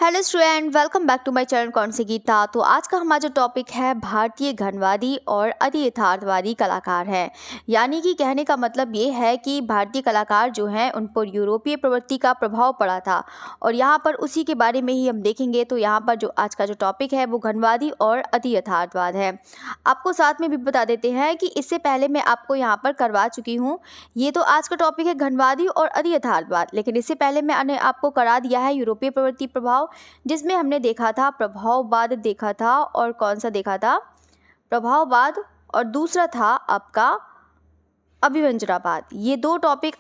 Hello student, welcome back to my channel कौन सी गीता। तो आज का हमारा जो टॉपिक है भारतीय घनवादी और अति यथार्थवादी कलाकार हैं। यानी कि कहने का मतलब ये है कि भारतीय कलाकार जो हैं उन पर यूरोपीय प्रवृत्ति का प्रभाव पड़ा था और यहाँ पर उसी के बारे में ही हम देखेंगे। तो यहाँ पर जो आज का जो टॉपिक है वो घनवादी और अति यथार्थवाद है। आपको साथ में भी बता देते हैं कि इससे पहले मैं आपको यहाँ पर करवा चुकी हूँ। ये तो आज का टॉपिक है घनवादी और अति यथार्थवाद, लेकिन इससे पहले मैंने आपको करा दिया है यूरोपीय प्रवृत्ति प्रभाव, जिसमें हमने देखा था प्रभाववाद देखा था। और कौन सा देखा था? प्रभाववाद। और दूसरा था आपका अभिव्यंजनावाद। ये दो टॉपिक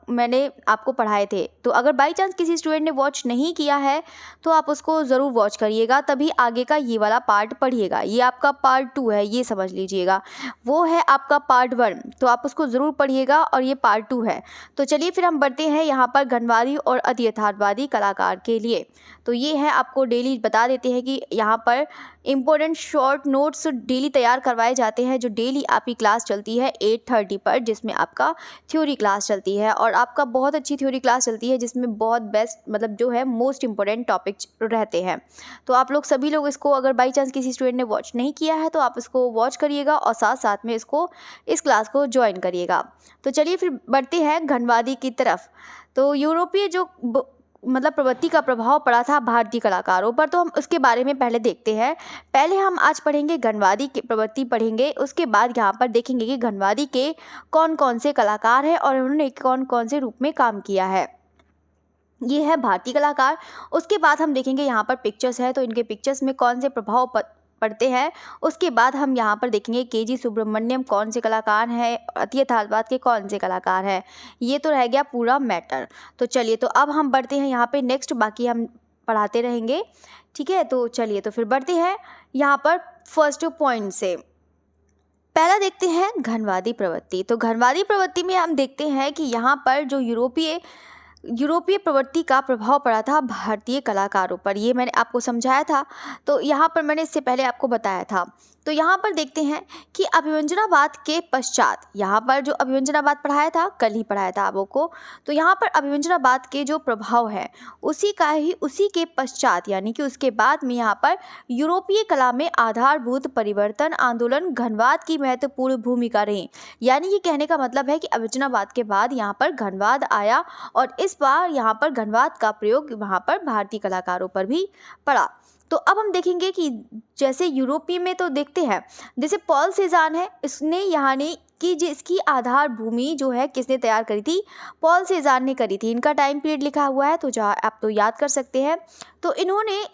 मैंने आपको पढ़ाए थे। तो अगर बाई चांस किसी स्टूडेंट ने वॉच नहीं किया है तो आप उसको ज़रूर वॉच करिएगा, तभी आगे का ये वाला पार्ट पढ़िएगा। ये आपका पार्ट 2 है, ये समझ लीजिएगा। वो है आपका पार्ट 1, तो आप उसको ज़रूर पढ़िएगा और ये पार्ट 2 है। तो चलिए फिर हम बढ़ते हैं यहाँ पर घनवादी और अति यथार्थवादी कलाकार के लिए। तो ये है, आपको डेली बता देते हैं कि यहाँ पर इम्पोर्टेंट शॉर्ट नोट्स डेली तैयार करवाए जाते हैं, जो डेली आपकी क्लास चलती है 8:30 पर, जिसमें आपका थ्योरी क्लास चलती है। और आपका बहुत अच्छी थ्योरी क्लास चलती है जिसमें बहुत बेस्ट मतलब जो है मोस्ट इम्पोर्टेंट टॉपिक्स रहते हैं। तो आप लोग सभी लोग इसको, अगर बाई चांस किसी स्टूडेंट ने वॉच नहीं किया है तो आप इसको वॉच करिएगा और साथ साथ में इस क्लास को ज्वाइन करिएगा। तो चलिए फिर बढ़ते हैं घनवादी की तरफ। तो यूरोपीय जो मतलब प्रवृत्ति का प्रभाव पड़ा था भारतीय कलाकारों पर, तो हम उसके बारे में पहले देखते हैं। पहले हम आज पढ़ेंगे घनवादी की प्रवृत्ति पढ़ेंगे, उसके बाद यहाँ पर देखेंगे कि घनवादी के कौन कौन से कलाकार हैं और उन्होंने कौन कौन से रूप में काम किया है। ये है भारतीय कलाकार। उसके बाद हम देखेंगे यहाँ पर पिक्चर्स है, तो इनके पिक्चर्स में कौन से प्रभाव पढ़ते हैं। उसके बाद हम यहाँ पर देखेंगे के.जी. सुब्रमण्यम कौन से कलाकार हैं, अति यथार्थवाद के कौन से कलाकार हैं। ये तो रह गया पूरा मैटर। तो चलिए, तो अब हम बढ़ते हैं यहाँ पे नेक्स्ट, बाकी हम पढ़ाते रहेंगे, ठीक है। तो चलिए, तो फिर बढ़ते हैं यहाँ पर फर्स्ट पॉइंट से। पहला देखते हैं घनवादी प्रवृत्ति। तो घनवादी प्रवृत्ति में हम देखते हैं कि यहाँ पर जो यूरोपीय प्रवृत्ति का प्रभाव पड़ा था भारतीय कलाकारों पर, ये मैंने आपको समझाया था। तो यहाँ पर मैंने इससे पहले आपको बताया था। तो यहाँ पर देखते हैं कि अभिव्यंजनावाद के पश्चात, यहाँ पर जो अभिव्यंजनावाद पढ़ाया था, कल ही पढ़ाया था आप लोगों को। तो यहाँ पर अभिव्यंजनावाद के जो प्रभाव है उसी के पश्चात, यानी कि उसके बाद में यहाँ पर यूरोपीय कला में आधारभूत परिवर्तन आंदोलन घनवाद की महत्वपूर्ण भूमिका रही। यानी कि कहने का मतलब है कि अभिव्यंजनावाद के बाद यहाँ पर घनवाद आया और इस बार यहाँ पर घनवाद का प्रयोग वहाँ पर भारतीय कलाकारों पर भी पड़ा। तो अब हम देखेंगे कि जैसे यूरोपीय में तो देखते हैं, जैसे पॉल सेजान है, इसने यहाँ ने कि जिसकी आधार भूमि जो है किसने तैयार करी थी? पॉल सेजान ने करी थी। इनका टाइम पीरियड लिखा हुआ है, तो आप तो याद कर सकते हैं। तो इन्होंने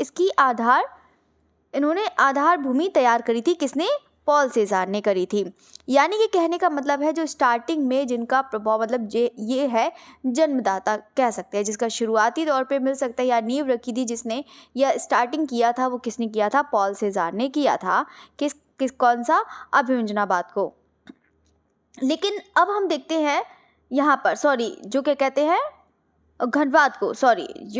आधार भूमि तैयार करी थी, किसने? पॉल सेजान ने करी थी। यानी कि कहने का मतलब है जो स्टार्टिंग में जिनका प्रभाव मतलब ये है जन्मदाता कह सकते हैं, जिसका शुरुआती तौर पे मिल सकता है या नींव रखी थी जिसने या स्टार्टिंग किया था, वो किसने किया था? पॉल सेजान ने किया था। कौन सा? अभिव्यंजनावाद को। लेकिन अब हम देखते हैं यहाँ पर, जो क्या कहते हैं, घनवाद को,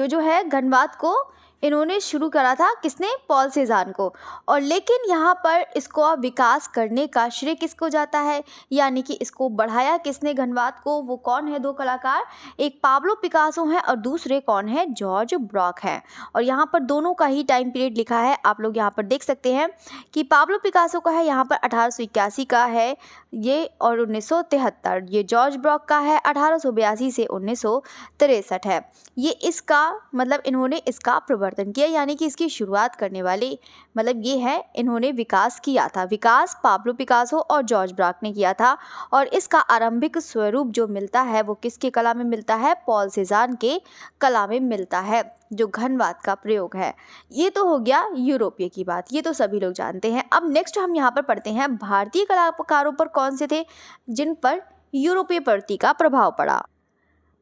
जो है घनवाद को इन्होंने शुरू करा था, किसने? पॉल सेजान को। और लेकिन यहाँ पर इसको विकास करने का श्रेय किसको जाता है, यानी कि इसको बढ़ाया किसने घनवाद को? वो कौन है? दो कलाकार, एक पाब्लो पिकासो है और दूसरे कौन है? जॉर्ज ब्रॉक है। और यहाँ पर दोनों का ही टाइम पीरियड लिखा है, आप लोग यहाँ पर देख सकते हैं कि पाब्लो पिकासो का है यहाँ पर 1881 का है ये और 1973, ये जॉर्ज ब्रॉक का है 1882 से 1963 है। ये इसका मतलब इन्होंने इसका प्रवर्तन किया, यानी कि इसकी शुरुआत करने वाले मतलब ये है, इन्होंने विकास किया था। विकास पाब्लो पिकासो और जॉर्ज ब्रॉक ने किया था। और इसका आरंभिक स्वरूप जो मिलता है वो किसके कला में मिलता है? पॉल सेजान के कला में मिलता है, जो घनवाद का प्रयोग है। ये तो हो गया यूरोपीय की बात, ये तो सभी लोग जानते हैं। अब नेक्स्ट हम यहाँ पर पढ़ते हैं भारतीय कलाकारों पर कौन से थे जिन पर यूरोपीय प्रवृत्ति का प्रभाव पड़ा।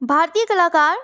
भारतीय कलाकार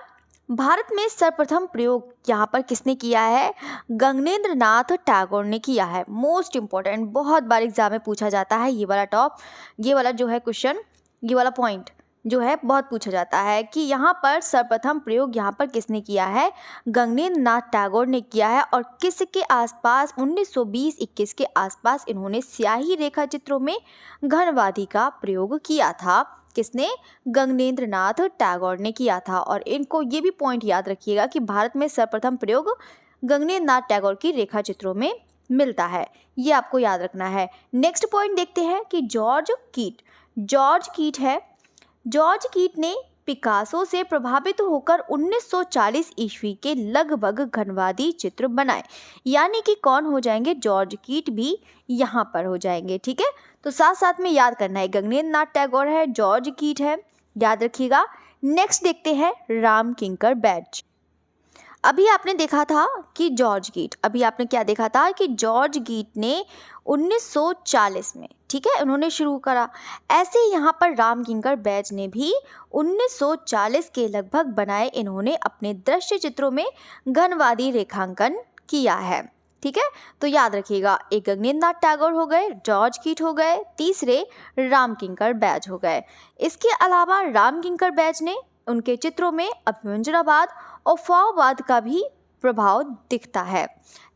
भारत में सर्वप्रथम प्रयोग यहाँ पर किसने किया है? गगनेंद्र नाथ टैगोर ने किया है। मोस्ट इम्पोर्टेंट, बहुत बार एग्जाम में पूछा जाता है ये वाला जो है क्वेश्चन, ये वाला पॉइंट जो है बहुत पूछा जाता है कि यहाँ पर सर्वप्रथम प्रयोग यहाँ पर किसने किया है? गगनेंद्र नाथ टैगोर ने किया है। और किसके आसपास? 1920-21 के आसपास इन्होंने स्याही रेखा चित्रों में घनवादी का प्रयोग किया था। किसने? गगनेंद्र नाथ टैगोर ने किया था। और इनको ये भी पॉइंट याद रखिएगा कि भारत में सर्वप्रथम प्रयोग गगनेंद्र नाथ टैगोर की रेखा चित्रों में मिलता है। ये आपको याद रखना है। नेक्स्ट पॉइंट देखते हैं कि जॉर्ज कीट है। जॉर्ज कीट ने पिकासो से प्रभावित होकर 1940 ईस्वी के लगभग घनवादी चित्र बनाए। यानी कि कौन हो जाएंगे, जॉर्ज कीट भी यहाँ पर हो जाएंगे। ठीक है, तो साथ साथ में याद करना है, गगनेंद्र नाथ टैगोर है, जॉर्ज कीट है, याद रखिएगा। नेक्स्ट देखते हैं राम किंकर बैज। अभी आपने देखा था कि जॉर्ज कीट, अभी आपने क्या देखा था कि जॉर्ज कीट ने 1940 में, ठीक है, उन्होंने शुरू करा। ऐसे यहाँ पर राम किंकर बैज ने भी 1940 के लगभग बनाए। इन्होंने अपने दृश्य चित्रों में घनवादी रेखांकन किया है। ठीक है, तो याद रखिएगा, एक गगनेंद्र नाथ टैगोर हो गए, जॉर्ज कीट हो गए, तीसरे राम किंकर बैज हो गए। इसके अलावा राम किंकर बैज ने उनके चित्रों में अभिव्यंजनावाद और फाववाद का भी प्रभाव दिखता है।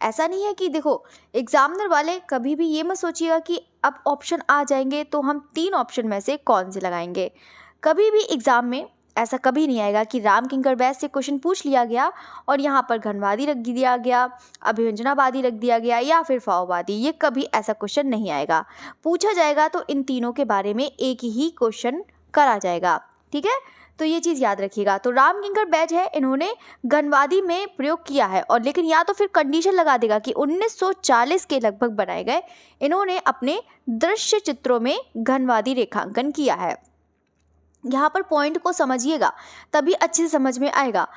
ऐसा नहीं है कि देखो, एग्जामिनर वाले कभी भी ये मत सोचिएगा कि अब ऑप्शन आ जाएंगे तो हम 3 ऑप्शन में से कौन से लगाएंगे। कभी भी एग्जाम में ऐसा कभी नहीं आएगा कि राम किंकर बैज से क्वेश्चन पूछ लिया गया और यहाँ पर घनवादी रख दिया गया, अभिव्यंजनावादी रख दिया गया या फिर फाववादी। ये कभी ऐसा क्वेश्चन नहीं आएगा। पूछा जाएगा तो इन तीनों के बारे में एक ही क्वेश्चन करा जाएगा। ठीक है, तो ये चीज़ याद रखिएगा। तो राम किंकर बैज है, इन्होंने घनवादी में प्रयोग किया है, और लेकिन या तो फिर कंडीशन लगा देगा कि 1940 के लगभग बनाए गए। इन्होंने अपने दृश्य चित्रों में घनवादी रेखांकन किया है। यहाँ पर पॉइंट को समझिएगा, तभी अच्छे से समझ में आएगा।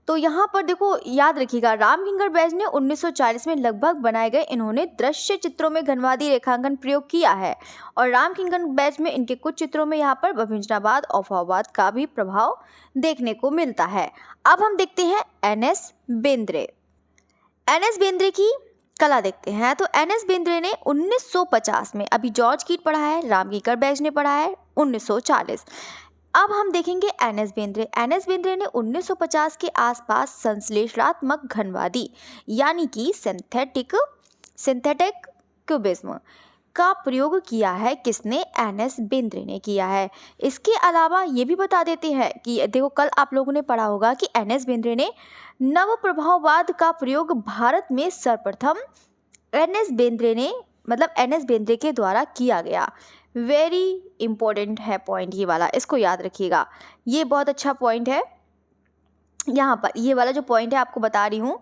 तो यहाँ पर देखो, याद रखिएगा, राम किंकर बैज ने 1940 में लगभग बनाए गए, इन्होंने दृश्य चित्रों में घनवादी रेखांकन प्रयोग किया है, और राम किंकर बैज में इनके कुछ चित्रों में यहाँ पर अभिव्यंजनावाद और फाववाद का भी प्रभाव देखने को मिलता है। अब हम देखते हैं एन.एस. बेंद्रे। एन.एस. बेंद्रे की कला देखते हैं। तो एन.एस. बेंद्रे ने 1950 में, अभी जॉर्ज कीट पढ़ा है, राम किंकर बैज ने पढ़ा है 1940। अब हम देखेंगे एन.एस. बेंद्रे। एन.एस. बेंद्रे ने 1950 के आसपास संश्लेषणात्मक घनवादी यानी कि सिंथेटिक क्यूबिज्म का प्रयोग किया है। किसने? एन.एस. बेंद्रे ने किया है। इसके अलावा ये भी बता देते हैं कि देखो, कल आप लोगों ने पढ़ा होगा कि एन.एस. बेंद्रे ने नव प्रभाववाद का प्रयोग भारत में सर्वप्रथम एन.एस. बेंद्रे के द्वारा किया गया। वेरी इंपॉर्टेंट है पॉइंट ये वाला, इसको याद रखिएगा, ये बहुत अच्छा पॉइंट है। यहाँ पर ये वाला जो पॉइंट है आपको बता रही हूँ,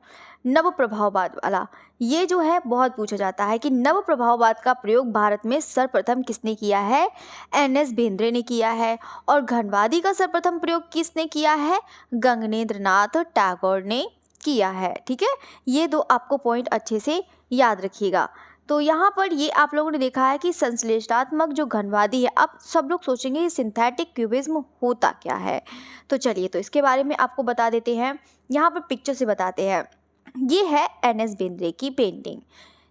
नव प्रभाववाद वाला, ये जो है बहुत पूछा जाता है कि नव प्रभाववाद का प्रयोग भारत में सर्वप्रथम किसने किया है? एन.एस. बेंद्रे ने किया है। और घनवादी का सर्वप्रथम प्रयोग किसने किया है? गगनेंद्र नाथ टैगोर ने किया है। ठीक है, ये दो आपको पॉइंट अच्छे से याद रखिएगा। तो यहाँ पर ये आप लोगों ने देखा है कि संश्लेषणात्मक जो घनवादी है, अब सब लोग सोचेंगे ये सिंथेटिक क्यूबिज्म होता क्या है। तो चलिए, तो इसके बारे में आपको बता देते हैं, यहाँ पर पिक्चर से बताते हैं। ये है एन.एस. बेंद्रे की पेंटिंग।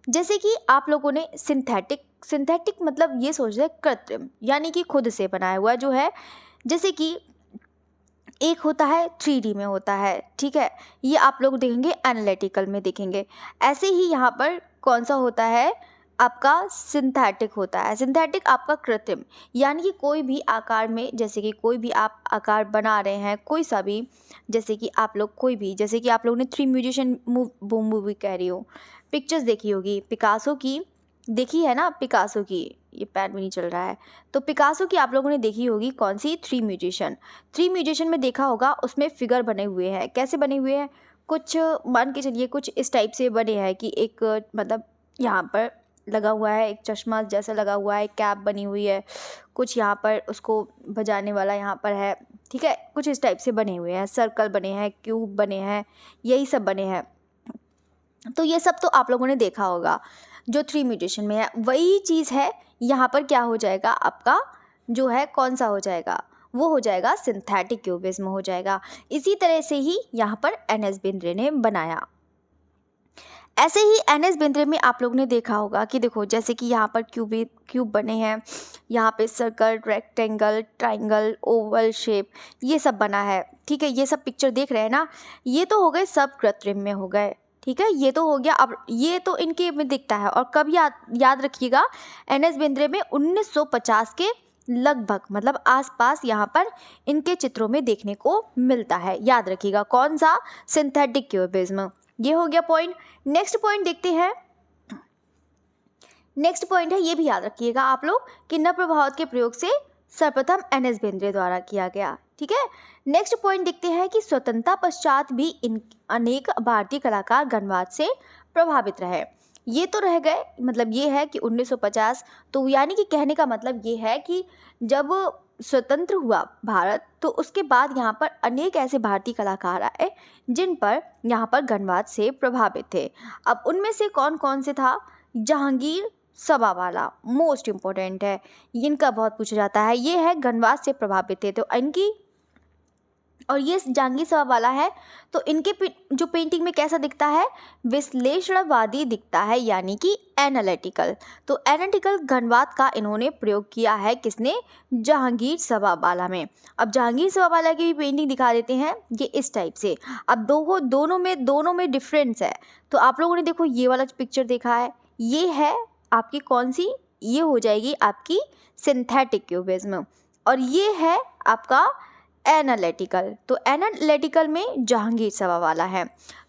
जैसे कि आप लोगों ने सिंथेटिक मतलब ये सोच रहे कृत्रिम, यानी कि खुद से बनाया हुआ जो है। जैसे कि एक होता है 3D में होता है, ठीक है, ये आप लोग देखेंगे एनालिटिकल में देखेंगे। ऐसे ही यहाँ पर कौन सा होता है? आपका सिंथेटिक होता है। सिंथेटिक आपका कृत्रिम, यानी कि कोई भी आकार में, जैसे कि कोई भी आप आकार बना रहे हैं, कोई सा भी, जैसे कि आप लोग कोई भी, जैसे कि आप लोगों ने 3 म्यूजिशियन मूवी कह रही हो, पिक्चर्स देखी होगी, पिकासो की देखी है ना, पिकासो की, ये पैर भी नहीं चल रहा है, तो पिकासो की आप लोगों ने देखी होगी कौन सी? 3 म्यूजिशियन में देखा होगा, उसमें फिगर बने हुए हैं। कैसे बने हुए हैं? कुछ मान के चलिए कुछ इस टाइप से बने हैं कि एक मतलब यहाँ पर लगा हुआ है, एक चश्मा जैसा लगा हुआ है, कैप बनी हुई है, कुछ यहाँ पर उसको बजाने वाला यहाँ पर है, ठीक है, कुछ इस टाइप से बने हुए हैं, सर्कल बने हैं, क्यूब बने हैं, यही सब बने हैं। तो ये सब तो आप लोगों ने देखा होगा जो 3 म्यूजिशियन में है। वही चीज़ है यहाँ पर, क्या हो जाएगा आपका जो है, कौन सा हो जाएगा? वो हो जाएगा सिंथेटिक क्यूबिज्म हो जाएगा। इसी तरह से ही यहाँ पर एन.एस. बेंद्रे ने बनाया। ऐसे ही एन.एस. बेंद्रे में आप लोगों ने देखा होगा कि देखो, जैसे कि यहाँ पर क्यूब बने हैं, यहाँ पे circle, rectangle, triangle, Oval shape, ये सब बना है। ठीक है, ये सब पिक्चर देख रहे हैं ना, ये तो हो गए सब कृत्रिम में हो गए। ठीक है, ये तो हो गया। अब ये तो इनके में दिखता है। और कब याद रखिएगा, एन.एस. बेंद्रे में 1950 के लगभग मतलब आसपास यहाँ पर इनके चित्रों में देखने को मिलता है। याद रखिएगा, कौन सा? Synthetic cubism. ये हो गया पॉइंट। नेक्स्ट पॉइंट देखते हैं। नेक्स्ट पॉइंट है, ये भी याद रखिएगा आप लोग कि नव प्रभाव के प्रयोग से सर्वप्रथम एन.एस. बेंद्रे द्वारा किया गया। ठीक है। नेक्स्ट पॉइंट देखते हैं कि स्वतंत्रता पश्चात भी इन अनेक भारतीय कलाकार गणवाद से प्रभावित रहे। ये तो रह गए, मतलब ये है कि 1950, तो यानी कि कहने का मतलब ये है कि जब स्वतंत्र हुआ भारत तो उसके बाद यहाँ पर अनेक ऐसे भारतीय कलाकार आए जिन पर यहाँ पर गणवाद से प्रभावित थे। अब उनमें से कौन कौन से था? जहांगीर सभावाला मोस्ट इम्पोर्टेंट है, इनका बहुत पूछा जाता है। ये है गणवाद से प्रभावित थे, तो इनकी, और ये जहांगीर सभावाला है तो इनके जो पेंटिंग में कैसा दिखता है? विश्लेषणवादी दिखता है, यानी कि एनालिटिकल। तो एनालिटिकल घनवाद का इन्होंने प्रयोग किया है, किसने? जहांगीर सभावाला में। अब जहांगीर सभावाला की भी पेंटिंग दिखा देते हैं, ये इस टाइप से। अब दोनों में डिफरेंस है। तो आप लोगों ने देखो ये वाला पिक्चर देखा है, ये है आपकी कौन सी? ये हो जाएगी आपकी सिंथेटिक क्यूबिज्म, और ये है आपका एनालिटिकल। तो एनालिटिकल में जहांगीर सभावाला है।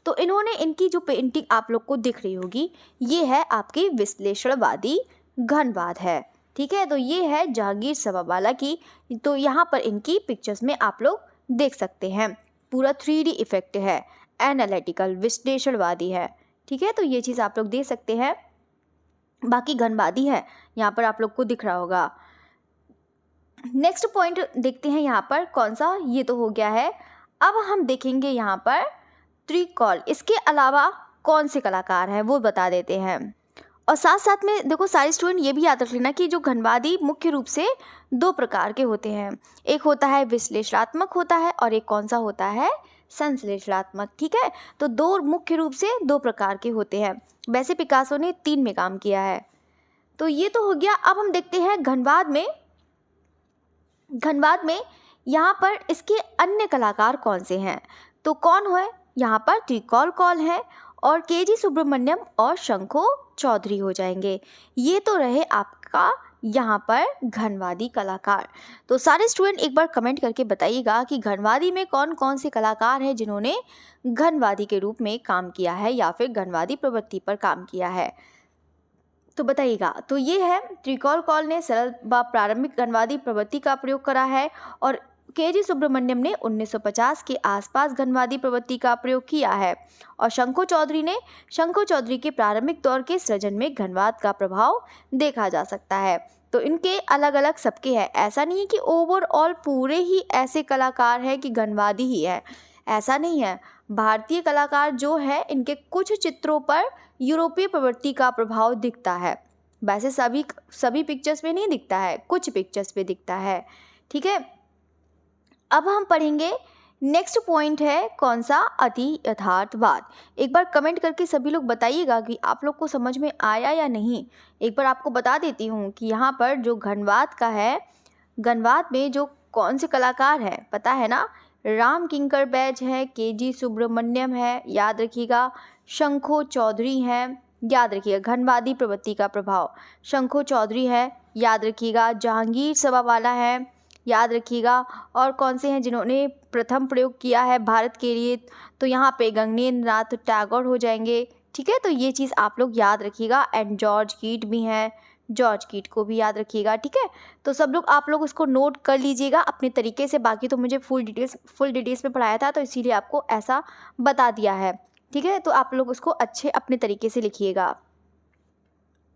तो इन्होंने, इनकी जो पेंटिंग आप लोग को दिख रही होगी, ये है आपकी विश्लेषणवादी घनवाद है। ठीक है, तो ये है जहांगीर सभावाला की। तो यहाँ पर इनकी पिक्चर्स में आप लोग देख सकते हैं, पूरा 3D इफेक्ट है, एनालिटिकल विश्लेषणवादी है। ठीक है, तो ये चीज़ आप लोग देख सकते हैं। बाकी घनवादी है, यहाँ पर आप लोग को दिख रहा होगा। नेक्स्ट पॉइंट देखते हैं यहाँ पर कौन सा? ये तो हो गया है। अब हम देखेंगे यहाँ पर त्रिकॉल, इसके अलावा कौन से कलाकार हैं वो बता देते हैं। और साथ साथ में देखो सारे स्टूडेंट ये भी याद रख लेना कि जो घनवादी मुख्य रूप से 2 प्रकार के होते हैं। एक होता है विश्लेषणात्मक होता है, और एक कौन सा होता है? संश्लेषणात्मक। ठीक है, तो 2 मुख्य रूप से 2 प्रकार के होते हैं। वैसे पिकासो ने 3 में काम किया है। तो ये तो हो गया। अब हम देखते हैं घनवाद में यहाँ पर इसके अन्य कलाकार कौन से हैं। तो कौन है यहाँ पर? त्रिकॉल है, और के.जी. सुब्रमण्यम और शंखो चौधरी हो जाएंगे। ये तो रहे आपका यहाँ पर घनवादी कलाकार। तो सारे स्टूडेंट एक बार कमेंट करके बताइएगा कि घनवादी में कौन कौन से कलाकार हैं जिन्होंने घनवादी के रूप में काम किया है या फिर घनवादी प्रवृत्ति पर काम किया है, तो बताइएगा। तो ये है त्रिकॉल ने सरल व प्रारंभिक घनवादी प्रवृत्ति का प्रयोग करा है, और के.जी. सुब्रमण्यम ने 1950 के आसपास घनवादी प्रवृत्ति का प्रयोग किया है, और शंखो चौधरी के प्रारंभिक दौर के सृजन में घनवाद का प्रभाव देखा जा सकता है। तो इनके अलग अलग सबके हैं, ऐसा नहीं है कि ओवरऑल पूरे ही ऐसे कलाकार हैं कि घनवादी ही है, ऐसा नहीं है। भारतीय कलाकार जो है इनके कुछ चित्रों पर यूरोपीय प्रवृत्ति का प्रभाव दिखता है। वैसे सभी पिक्चर्स में नहीं दिखता है, कुछ पिक्चर्स पे दिखता है। ठीक है, अब हम पढ़ेंगे नेक्स्ट पॉइंट है कौन सा? अति यथार्थवाद। एक बार कमेंट करके सभी लोग बताइएगा कि आप लोग को समझ में आया या नहीं। एक बार आपको बता देती हूँ कि यहाँ पर जो घनवाद का है, घनवाद में जो कौन से कलाकार हैं पता है ना? राम किंकर बैज है, के.जी. सुब्रमण्यम है, याद रखिएगा। शंखो चौधरी हैं, याद रखिएगा। घनवादी प्रवृत्ति का प्रभाव, शंखो चौधरी है, याद रखिएगा। जहांगीर सभावाला है, याद रखिएगा। और कौन से हैं जिन्होंने प्रथम प्रयोग किया है भारत के लिए? तो यहाँ पे गगनेंद्र नाथ टैगोर हो जाएंगे। ठीक है, तो ये चीज़ आप लोग याद रखिएगा। एंड जॉर्ज कीट भी हैं, जॉर्ज कीट को भी याद रखिएगा। ठीक है, तो सब लोग आप लोग उसको नोट कर लीजिएगा अपने तरीके से। बाकी तो मुझे फुल डिटेल्स में पढ़ाया था, तो इसीलिए आपको ऐसा बता दिया है। ठीक है, तो आप लोग उसको अच्छे अपने तरीके से लिखिएगा।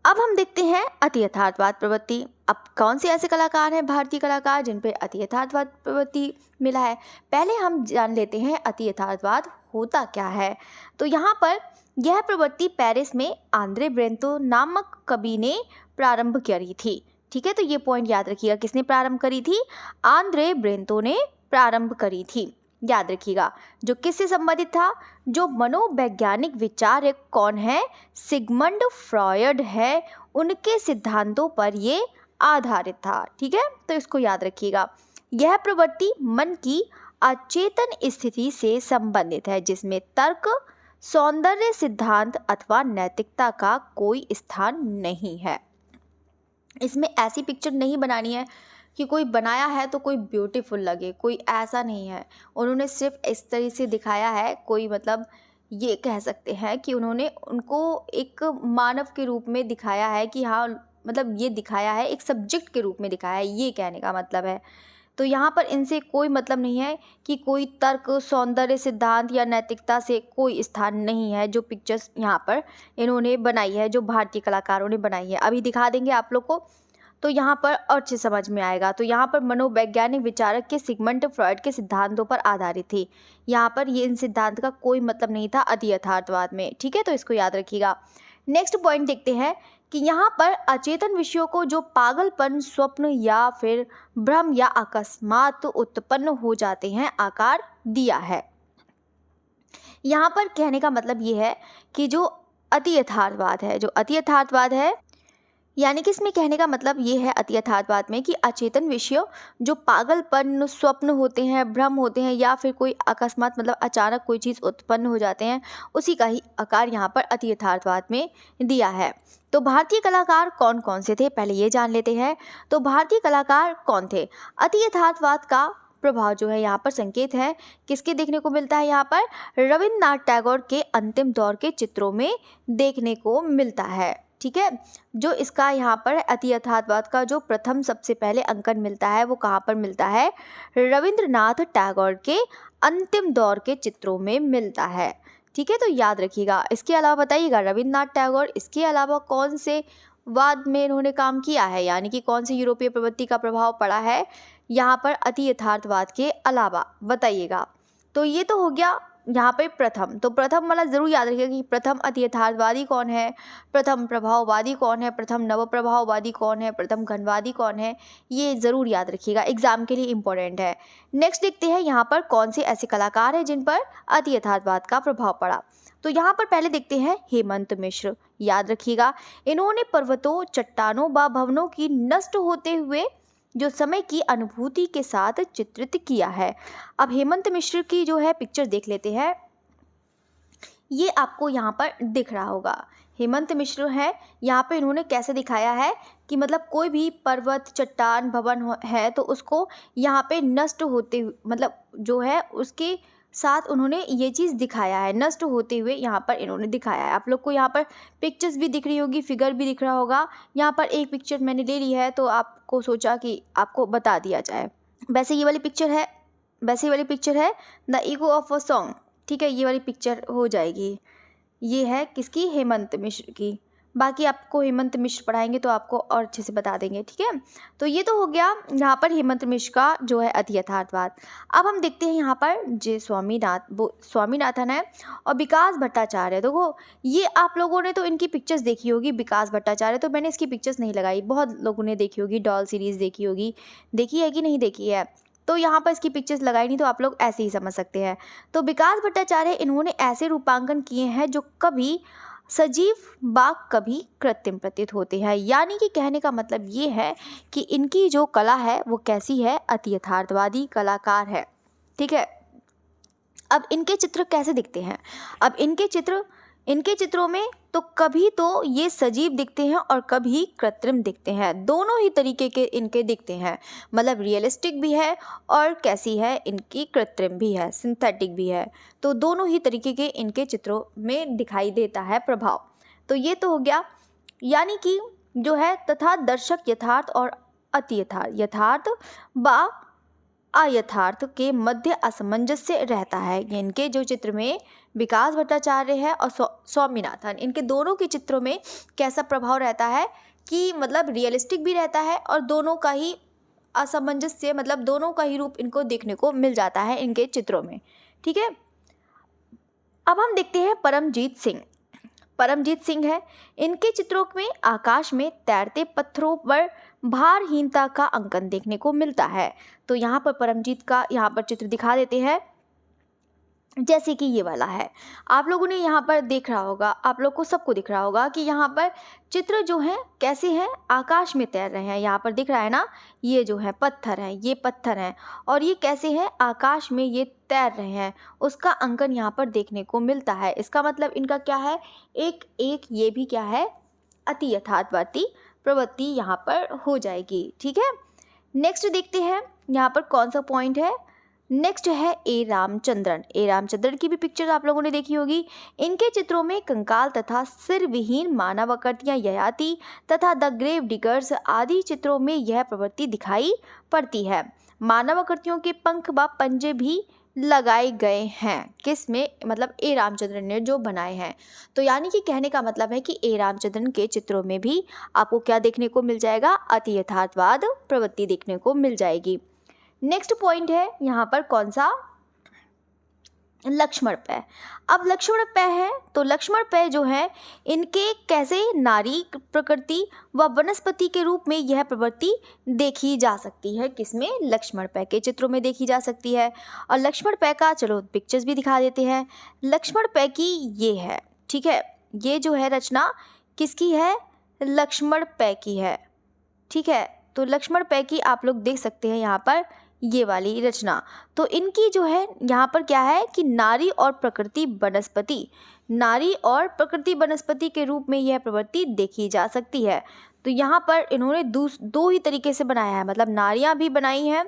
अब हम देखते हैं अति यथार्थवाद प्रवृत्ति। अब कौन से ऐसे कलाकार हैं भारतीय कलाकार जिन पे अति यथार्थवाद प्रवृत्ति मिला है? पहले हम जान लेते हैं अति यथार्थवाद होता क्या है। तो यहाँ पर यह प्रवृत्ति पेरिस में आंद्रे ब्रेंतो नामक कवि ने प्रारंभ करी थी। ठीक है, तो ये पॉइंट याद रखिएगा, किसने प्रारंभ करी थी? आंद्रे ब्रेंतो ने प्रारंभ करी थी, याद रखिएगा। जो किससे संबंधित था? जो मनोवैज्ञानिक विचारक कौन है? सिगमंड फ्रॉयड है, उनके सिद्धांतों पर ये आधारित था। ठीक है, तो इसको याद रखिएगा। यह प्रवृत्ति मन की अचेतन स्थिति से संबंधित है, जिसमें तर्क, सौंदर्य सिद्धांत अथवा नैतिकता का कोई स्थान नहीं है। इसमें ऐसी पिक्चर नहीं बनानी है कि कोई बनाया है तो कोई ब्यूटीफुल लगे, कोई ऐसा नहीं है। उन्होंने सिर्फ इस तरह से दिखाया है, कोई मतलब ये कह सकते हैं कि उन्होंने उनको एक मानव के रूप में दिखाया है कि हाँ, मतलब ये दिखाया है, एक सब्जेक्ट के रूप में दिखाया है, ये कहने का मतलब है। तो यहाँ पर इनसे कोई मतलब नहीं है कि कोई तर्क, सौंदर्य सिद्धांत या नैतिकता से कोई स्थान नहीं है जो पिक्चर्स यहाँ पर इन्होंने बनाई है, जो भारतीय कलाकारों ने बनाई है। अभी दिखा देंगे आप लोग को, तो यहाँ पर और अच्छे समझ में आएगा। तो यहाँ पर मनोवैज्ञानिक विचारक के सिगमंड फ्रॉइड के सिद्धांतों पर आधारित थी। यहाँ पर ये इन सिद्धांत का कोई मतलब नहीं था अति यथार्थवाद में, ठीक है, तो इसको याद रखिएगा। नेक्स्ट पॉइंट देखते हैं कि यहाँ पर अचेतन विषयों को जो पागलपन, स्वप्न या फिर भ्रम या अकस्मात उत्पन्न हो जाते हैं आकार दिया है। यहाँ पर कहने का मतलब ये है कि जो अति यथार्थवाद है, जो अति यथार्थवाद है, यानी कि इसमें कहने का मतलब ये है अति यथार्थवाद में कि अचेतन विषयों जो पागलपन, स्वप्न होते हैं, भ्रम होते हैं या फिर कोई अकस्मात मतलब अचानक कोई चीज़ उत्पन्न हो जाते हैं, उसी का ही आकार यहाँ पर अति यथार्थवाद में दिया है। तो भारतीय कलाकार कौन कौन से थे, पहले ये जान लेते हैं। तो भारतीय कलाकार कौन थे? अति यथार्थवाद का प्रभाव जो है यहाँ पर संकेत है किसके देखने को मिलता है? यहाँ पर रविन्द्रनाथ टैगोर के अंतिम दौर के चित्रों में देखने को मिलता है, ठीक है। जो इसका यहाँ पर अति यथार्थवाद का जो प्रथम सबसे पहले अंकन मिलता है वो कहाँ पर मिलता है? रविंद्रनाथ टैगोर के अंतिम दौर के चित्रों में मिलता है, ठीक है, तो याद रखिएगा। इसके अलावा बताइएगा रविंद्रनाथ टैगोर, इसके अलावा कौन से वाद में इन्होंने काम किया है, यानी कि कौन सी यूरोपीय प्रवृत्ति का प्रभाव पड़ा है यहाँ पर अति यथार्थवाद के अलावा, बताइएगा। तो ये तो हो गया यहाँ पे प्रथम। तो प्रथम वाला जरूर याद रखिएगा कि प्रथम अति यथार्थवादी कौन है, प्रथम प्रभाववादी कौन है, प्रथम नव प्रभाववादी कौन है, प्रथम घनवादी कौन है, ये जरूर याद रखिएगा, एग्जाम के लिए इंपॉर्टेंट है। नेक्स्ट देखते हैं यहाँ पर कौन से ऐसे कलाकार हैं जिन पर अति यथार्थवाद का प्रभाव पड़ा। तो यहाँ पर पहले देखते हैं हेमंत मिश्र, याद रखिएगा। इन्होंने पर्वतों, चट्टानों व भवनों की नष्ट होते हुए जो समय की अनुभूति के साथ चित्रित किया है। अब हेमंत मिश्र की जो है पिक्चर देख लेते हैं, ये आपको यहाँ पर दिख रहा होगा। हेमंत मिश्र है, यहाँ पे इन्होंने कैसे दिखाया है कि मतलब कोई भी पर्वत, चट्टान, भवन है तो उसको यहाँ पे नष्ट होते हुए, मतलब जो है उसके साथ उन्होंने ये चीज़ दिखाया है, नष्ट होते हुए यहाँ पर इन्होंने दिखाया है। आप लोग को यहाँ पर पिक्चर्स भी दिख रही होगी, फिगर भी दिख रहा होगा। यहाँ पर एक पिक्चर मैंने ले ली है तो आपको सोचा कि आपको बता दिया जाए। वैसे ये वाली पिक्चर है the ego of a song, ठीक है, ये वाली पिक्चर हो जाएगी। ये है किसकी? हेमंत मिश्र की। बाकी आपको हेमंत मिश्र पढ़ाएंगे तो आपको और अच्छे से बता देंगे, ठीक है। तो ये तो हो गया यहाँ पर हेमंत मिश्र का जो है अति यथार्थवाद। अब हम देखते हैं यहाँ पर जे स्वामीनाथन है और विकास भट्टाचार्य। देखो ये आप लोगों ने तो इनकी पिक्चर्स देखी होगी, विकास भट्टाचार्य, तो मैंने इसकी पिक्चर्स नहीं लगाई, बहुत लोगों ने देखी होगी, डॉल सीरीज़ देखी होगी, देखी है कि नहीं देखी है, तो यहाँ पर इसकी पिक्चर्स लगाई नहीं, तो आप लोग ऐसे ही समझ सकते हैं। तो विकास भट्टाचार्य इन्होंने ऐसे रूपांकन किए हैं जो कभी सजीव व कभी कृत्रिम प्रतीत होते हैं, यानी कि कहने का मतलब ये है कि इनकी जो कला है वो कैसी है? अति यथार्थवादी कलाकार है, ठीक है। अब इनके चित्र कैसे दिखते हैं? अब इनके चित्रों में तो कभी तो ये सजीव दिखते हैं और कभी कृत्रिम दिखते हैं, दोनों ही तरीके के इनके दिखते हैं, मतलब रियलिस्टिक भी है और कैसी है इनकी कृत्रिम भी है, सिंथेटिक भी है, तो दोनों ही तरीके के इनके चित्रों में दिखाई देता है प्रभाव। तो ये तो हो गया, यानी कि जो है तथा दर्शक यथार्थ और अति यथार्थ व अयथार्थ के मध्य असमंजस्य रहता है। इनके जो चित्र में विकास भट्टाचार्य है और स्वामीनाथन, इनके दोनों के चित्रों में कैसा प्रभाव रहता है कि मतलब रियलिस्टिक भी रहता है और दोनों का ही असमंजस्य, मतलब दोनों का ही रूप इनको देखने को मिल जाता है इनके चित्रों में, ठीक है। अब हम देखते हैं परमजीत सिंह है, इनके चित्रों में आकाश में तैरते पत्थरों पर भारहीनता का अंकन देखने को मिलता है। तो यहाँ पर परमजीत का यहाँ पर चित्र दिखा देते हैं, जैसे कि ये वाला है। आप लोगों ने यहाँ पर देख रहा होगा, आप लोग को सबको दिख रहा होगा कि यहाँ पर चित्र जो हैं कैसे हैं, आकाश में तैर रहे हैं। यहाँ पर दिख रहा है ना, ये जो है पत्थर हैं, ये पत्थर हैं और ये कैसे हैं, आकाश में ये तैर रहे हैं, उसका अंकन यहाँ पर देखने को मिलता है। इसका मतलब इनका क्या है, एक ये भी क्या है, अति यथार्थवादी प्रवृत्ति यहाँ पर हो जाएगी, ठीक है। नेक्स्ट देखते हैं यहाँ पर कौन सा पॉइंट है, नेक्स्ट है ए रामचंद्रन। ए रामचंद्रन की भी पिक्चर आप लोगों ने देखी होगी। इनके चित्रों में कंकाल तथा सिर विहीन मानव आकृतियां, ययाति तथा द ग्रेव डिगर्स आदि चित्रों में यह प्रवृत्ति दिखाई पड़ती है। मानव आकृतियों के पंख व पंजे भी लगाए गए हैं। किस में? मतलब ए रामचंद्रन ने जो बनाए हैं। तो यानी कि कहने का मतलब है कि ए रामचंद्रन के चित्रों में भी आपको क्या देखने को मिल जाएगा? अति यथार्थवाद प्रवृत्ति देखने को मिल जाएगी। नेक्स्ट पॉइंट है यहाँ पर कौन सा? लक्ष्मण पै। अब लक्ष्मण पै है तो लक्ष्मण पै जो है इनके कैसे नारी प्रकृति व वनस्पति के रूप में यह प्रवृत्ति देखी जा सकती है। किसमें? लक्ष्मण पै के चित्रों में देखी जा सकती है। और लक्ष्मण पै का चलो पिक्चर्स भी दिखा देते हैं। लक्ष्मण पै की ये है, ठीक है, ये जो है रचना किसकी है? लक्ष्मण पै की है, ठीक है। तो लक्ष्मण पै की आप लोग देख सकते हैं यहाँ पर ये वाली रचना। तो इनकी जो है यहाँ पर क्या है कि नारी और प्रकृति वनस्पति, नारी और प्रकृति वनस्पति के रूप में यह प्रवृत्ति देखी जा सकती है। तो यहाँ पर इन्होंने दो ही तरीके से बनाया है, मतलब नारियाँ भी बनाई हैं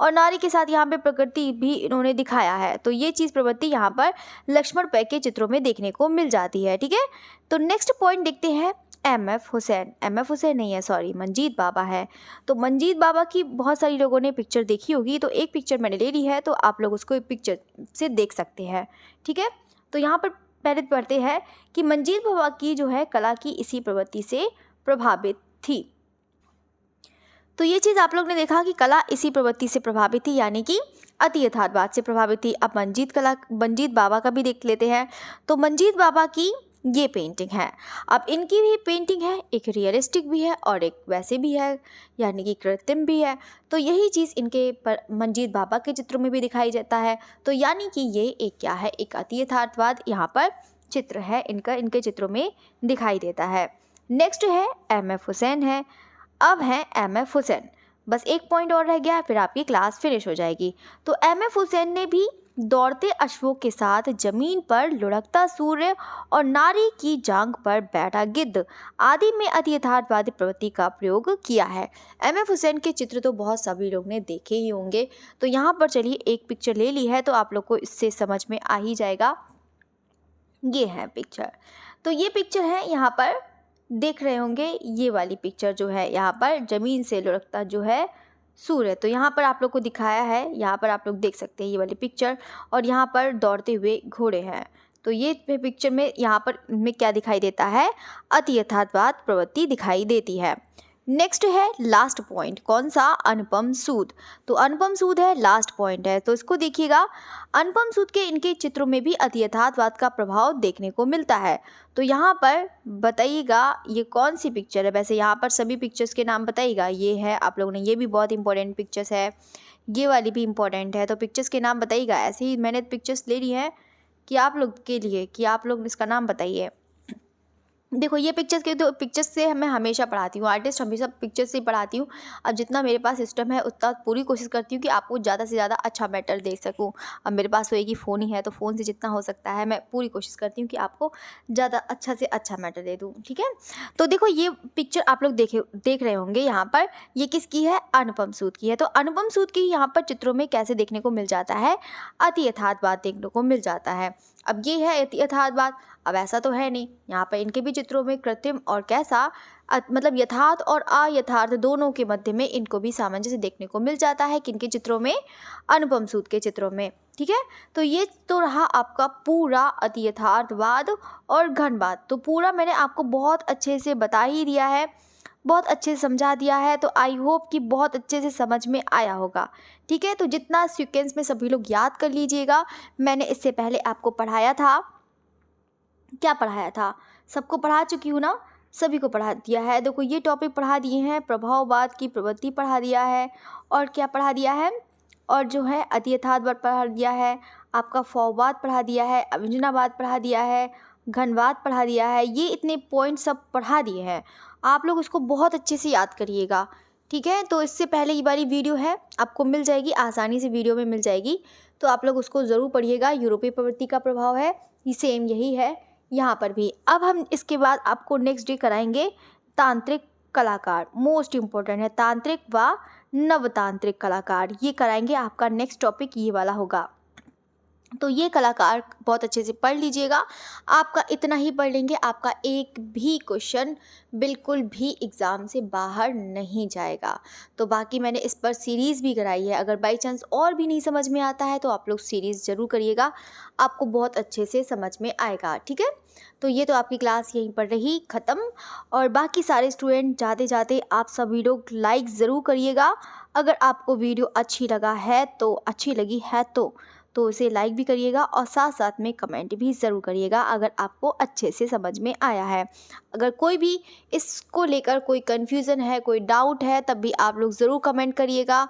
और नारी के साथ यहाँ पे प्रकृति भी इन्होंने दिखाया है। तो ये चीज़ प्रवृत्ति यहाँ पर लक्ष्मण पै के चित्रों में देखने को मिल जाती है, ठीक है। तो नेक्स्ट पॉइंट देखते हैं एम.एफ. हुसैन। एम.एफ. हुसैन नहीं है, सॉरी, मंजीत बाबा है। तो मंजीत बाबा की बहुत सारी लोगों ने पिक्चर देखी होगी, तो एक पिक्चर मैंने ले ली है, तो आप लोग उसको एक पिक्चर से देख सकते हैं, ठीक है। तो यहाँ पर पहले पढ़ते हैं कि मंजीत बाबा की जो है कला की इसी प्रवृत्ति से प्रभावित थी। तो ये चीज़ आप लोग ने देखा कि कला इसी प्रवृत्ति से प्रभावित थी, यानी कि अति यथार्थवाद से प्रभावित थी। अब मंजीत बाबा का भी देख लेते हैं। तो मंजीत बाबा की ये पेंटिंग है। अब इनकी भी पेंटिंग है, एक रियलिस्टिक भी है और एक वैसे भी है, यानी कि कृत्रिम भी है। तो यही चीज़ इनके पर मंजीत बाबा के चित्रों में भी दिखाई जाता है। तो यानी कि ये एक क्या है? एक अति यथार्थवाद यहाँ पर चित्र है इनका, इनके चित्रों में दिखाई देता है। नेक्स्ट है एम.एफ. हुसैन है। अब है एम.एफ. हुसैन, बस एक पॉइंट और रह गया, फिर आपकी क्लास फिनिश हो जाएगी। तो एम.एफ. हुसैन ने भी दौड़ते अश्वों के साथ जमीन पर लुढ़कता सूर्य और नारी की जांघ पर बैठा गिद्ध आदि में अति यथार्थवादी प्रवृत्ति का प्रयोग किया है। एम.एफ. हुसैन के चित्र तो बहुत सभी लोग ने देखे ही होंगे। तो यहाँ पर चलिए एक पिक्चर ले ली है, तो आप लोग को इससे समझ में आ ही जाएगा। ये है पिक्चर। तो ये पिक्चर है, यहाँ पर देख रहे होंगे, ये वाली पिक्चर जो है यहाँ पर जमीन से लुढ़कता जो है सूर्य। तो यहाँ पर आप लोग को दिखाया है, यहाँ पर आप लोग देख सकते हैं ये वाली पिक्चर, और यहाँ पर दौड़ते हुए घोड़े हैं। तो ये पिक्चर में यहाँ पर में क्या दिखाई देता है? अति यथार्थवाद प्रवृत्ति दिखाई देती है। नेक्स्ट है लास्ट पॉइंट, कौन सा? अनुपम सूद। तो अनुपम सूद है, लास्ट पॉइंट है, तो इसको देखिएगा। अनुपम सूद के इनके चित्रों में भी अति यथार्थवाद का प्रभाव देखने को मिलता है। तो यहाँ पर बताइएगा ये कौन सी पिक्चर है? वैसे यहाँ पर सभी पिक्चर्स के नाम बताइएगा। ये है, आप लोगों ने, ये भी बहुत इंपॉर्टेंट पिक्चर्स है, ये वाली भी इंपॉर्टेंट है। तो पिक्चर्स के नाम बताइएगा। ऐसे ही मैंने पिक्चर्स ले ली हैं कि आप लोग के लिए, कि आप लोग इसका नाम बताइए। देखो ये पिक्चर्स के, तो पिक्चर्स से मैं हमेशा पढ़ाती हूँ, आर्टिस्ट हमेशा पिक्चर्स से ही पढ़ाती हूँ। अब जितना मेरे पास सिस्टम है उतना पूरी कोशिश करती हूँ कि आपको ज़्यादा से ज़्यादा अच्छा मैटर दे सकूँ। अब मेरे पास तो एक ही फ़ोन ही है, तो फ़ोन से जितना हो सकता है मैं पूरी कोशिश करती हूँ कि आपको ज़्यादा अच्छा से अच्छा मैटर दे दूँ, ठीक है। तो देखो ये पिक्चर आप लोग देख रहे होंगे यहाँ पर, ये किसकी है? अनुपम सूद की है। तो अनुपम सूद की यहाँ पर चित्रों में कैसे देखने को मिल जाता है? अति यथार्थवाद देखने को मिल जाता है। अब ये है अति यथार्थवाद। अब ऐसा तो है नहीं, यहाँ पर इनके भी चित्रों में कृत्रिम और कैसा मतलब यथार्थ और अयथार्थ दोनों के मध्य में इनको भी सामंजस्य देखने को मिल जाता है। किनके चित्रों में? अनुपम सूद के चित्रों में, ठीक है। तो ये तो रहा आपका पूरा अति यथार्थवाद और घनवाद। तो पूरा मैंने आपको बहुत अच्छे से बता ही दिया है, बहुत अच्छे से समझा दिया है। तो आई होप कि बहुत अच्छे से समझ में आया होगा, ठीक है। तो जितना सीक्वेंस में सभी लोग याद कर लीजिएगा। मैंने इससे पहले आपको पढ़ाया था, क्या पढ़ाया था? सबको पढ़ा चुकी हूँ ना, सभी को पढ़ा दिया है। देखो ये टॉपिक पढ़ा दिए हैं, प्रभाववाद की प्रवृत्ति पढ़ा दिया है, और क्या पढ़ा दिया है? और जो है अति यथार्थवाद पढ़ा दिया है, आपका फौवाद पढ़ा दिया है, अविंजनावाद पढ़ा दिया है, घनवाद पढ़ा दिया है। ये इतने पॉइंट सब पढ़ा दिए हैं, आप लोग उसको बहुत अच्छे से याद करिएगा, ठीक है। तो इससे पहले ये वाली वीडियो है, आपको मिल जाएगी आसानी से, वीडियो में मिल जाएगी, तो आप लोग उसको ज़रूर पढ़िएगा। यूरोपीय प्रवृत्ति का प्रभाव है, ये सेम यही है यहाँ पर भी। अब हम इसके बाद आपको नेक्स्ट डे कराएंगे तांत्रिक कलाकार, मोस्ट इम्पोर्टेंट है, तांत्रिक व नवतांत्रिक कलाकार, ये कराएंगे। आपका नेक्स्ट टॉपिक ये वाला होगा। तो ये कलाकार बहुत अच्छे से पढ़ लीजिएगा। आपका इतना ही पढ़ लेंगे, आपका एक भी क्वेश्चन बिल्कुल भी एग्ज़ाम से बाहर नहीं जाएगा। तो बाकी मैंने इस पर सीरीज़ भी कराई है, अगर बाई चांस और भी नहीं समझ में आता है तो आप लोग सीरीज़ ज़रूर करिएगा, आपको बहुत अच्छे से समझ में आएगा। ठीक है, तो ये तो आपकी क्लास यहीं पर रही ख़त्म। और बाकी सारे स्टूडेंट जाते जाते आप सभी लोग लाइक ज़रूर करिएगा। अगर आपको वीडियो अच्छी लगी है तो इसे लाइक भी करिएगा और साथ साथ में कमेंट भी ज़रूर करिएगा अगर आपको अच्छे से समझ में आया है। अगर कोई भी इसको लेकर कोई कन्फ्यूज़न है, कोई डाउट है, तब भी आप लोग ज़रूर कमेंट करिएगा,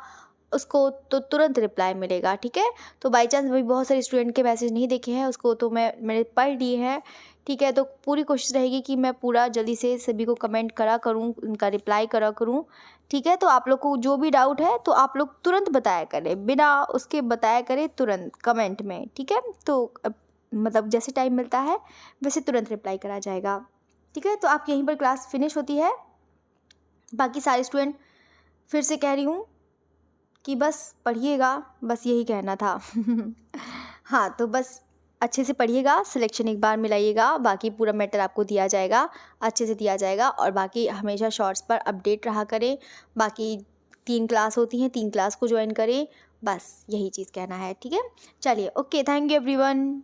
उसको तो तुरंत रिप्लाई मिलेगा। ठीक है, तो बाई चांस अभी बहुत सारे स्टूडेंट के मैसेज नहीं देखे हैं, उसको तो मैंने पढ़ लिए हैं। ठीक है, तो पूरी कोशिश रहेगी कि मैं पूरा जल्दी से सभी को कमेंट करा करूँ, उनका रिप्लाई करा करूँ। ठीक है, तो आप लोग को जो भी डाउट है तो आप लोग तुरंत बताया करें, बिना उसके बताया करें तुरंत कमेंट में। ठीक है, तो मतलब जैसे टाइम मिलता है वैसे तुरंत रिप्लाई करा जाएगा। ठीक है, तो आपकी यहीं पर क्लास फिनिश होती है। बाकी सारे स्टूडेंट फिर से कह रही हूँ कि बस पढ़िएगा, बस यही कहना था। हाँ, तो बस अच्छे से पढ़िएगा, सिलेक्शन एक बार मिलाइएगा, बाकी पूरा मैटर आपको दिया जाएगा, अच्छे से दिया जाएगा। और बाकी हमेशा शॉर्ट्स पर अपडेट रहा करें। बाकी 3 क्लास होती हैं, 3 क्लास को ज्वाइन करें, बस यही चीज़ कहना है। ठीक है, चलिए, ओके, थैंक यू एवरीवन।